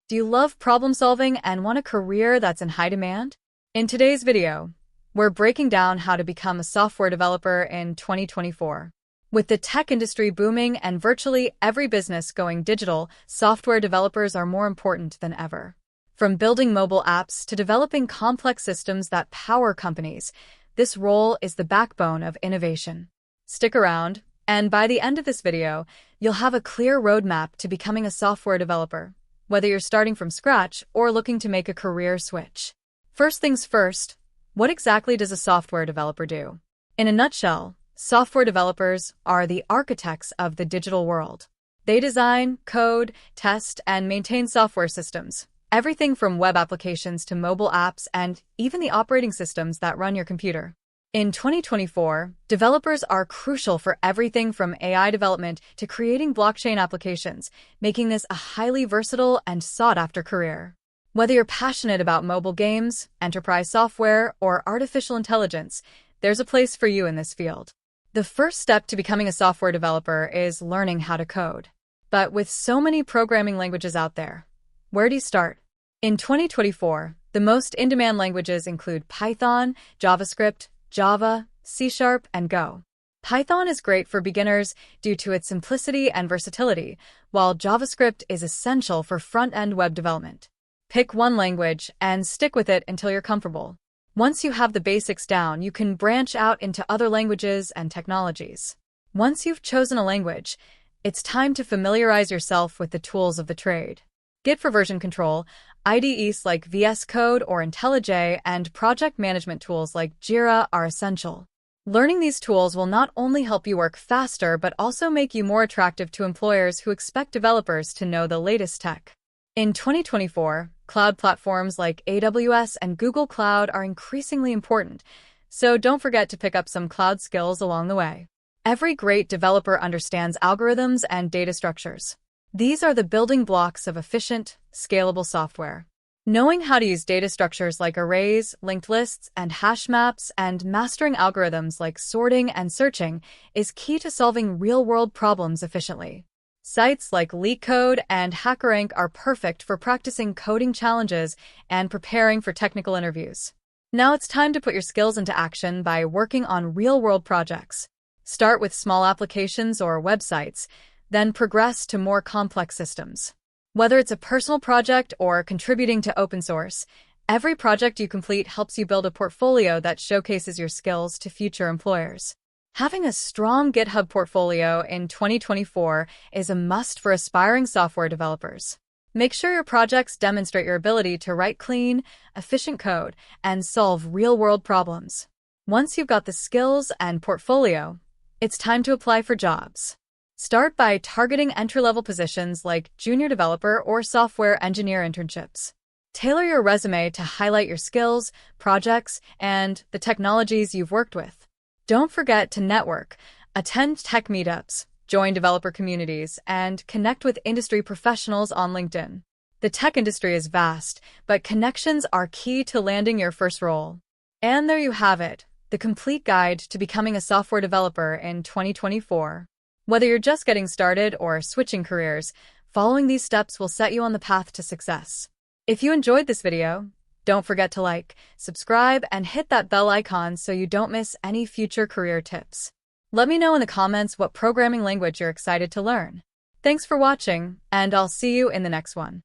Do you love problem solving and want a career that's in high demand? In today's video, we're breaking down how to become a software developer in 2024. With the tech industry booming and virtually every business going digital, software developers are more important than ever. From building mobile apps to developing complex systems that power companies, this role is the backbone of innovation. Stick around, and by the end of this video, you'll have a clear roadmap to becoming a software developer, whether you're starting from scratch or looking to make a career switch. First things first, what exactly does a software developer do? In a nutshell, software developers are the architects of the digital world. They design, code, test, and maintain software systems, everything from web applications to mobile apps and even the operating systems that run your computer. In 2024, developers are crucial for everything from AI development to creating blockchain applications, making this a highly versatile and sought-after career. Whether you're passionate about mobile games, enterprise software, or artificial intelligence, there's a place for you in this field. The first step to becoming a software developer is learning how to code. But with so many programming languages out there, where do you start? In 2024, the most in-demand languages include Python, JavaScript, Java, C#, and Go. Python is great for beginners due to its simplicity and versatility, while JavaScript is essential for front-end web development. Pick one language and stick with it until you're comfortable. Once you have the basics down, you can branch out into other languages and technologies. Once you've chosen a language, it's time to familiarize yourself with the tools of the trade. Git for version control, IDEs like VS Code or IntelliJ, and project management tools like Jira are essential. Learning these tools will not only help you work faster, but also make you more attractive to employers who expect developers to know the latest tech. In 2024, cloud platforms like AWS and Google Cloud are increasingly important, so don't forget to pick up some cloud skills along the way. Every great developer understands algorithms and data structures. These are the building blocks of efficient, scalable software. Knowing how to use data structures like arrays, linked lists, and hash maps, and mastering algorithms like sorting and searching is key to solving real-world problems efficiently. Sites like LeetCode and HackerRank are perfect for practicing coding challenges and preparing for technical interviews. Now it's time to put your skills into action by working on real-world projects. Start with small applications or websites, then progress to more complex systems. Whether it's a personal project or contributing to open source, every project you complete helps you build a portfolio that showcases your skills to future employers. Having a strong GitHub portfolio in 2024 is a must for aspiring software developers. Make sure your projects demonstrate your ability to write clean, efficient code and solve real-world problems. Once you've got the skills and portfolio, it's time to apply for jobs. Start by targeting entry-level positions like junior developer or software engineer internships. Tailor your resume to highlight your skills, projects, and the technologies you've worked with. Don't forget to network, attend tech meetups, join developer communities, and connect with industry professionals on LinkedIn. The tech industry is vast, but connections are key to landing your first role. And there you have it, the complete guide to becoming a software developer in 2024. Whether you're just getting started or switching careers, following these steps will set you on the path to success. If you enjoyed this video, don't forget to like, subscribe, and hit that bell icon so you don't miss any future career tips. Let me know in the comments what programming language you're excited to learn. Thanks for watching, and I'll see you in the next one.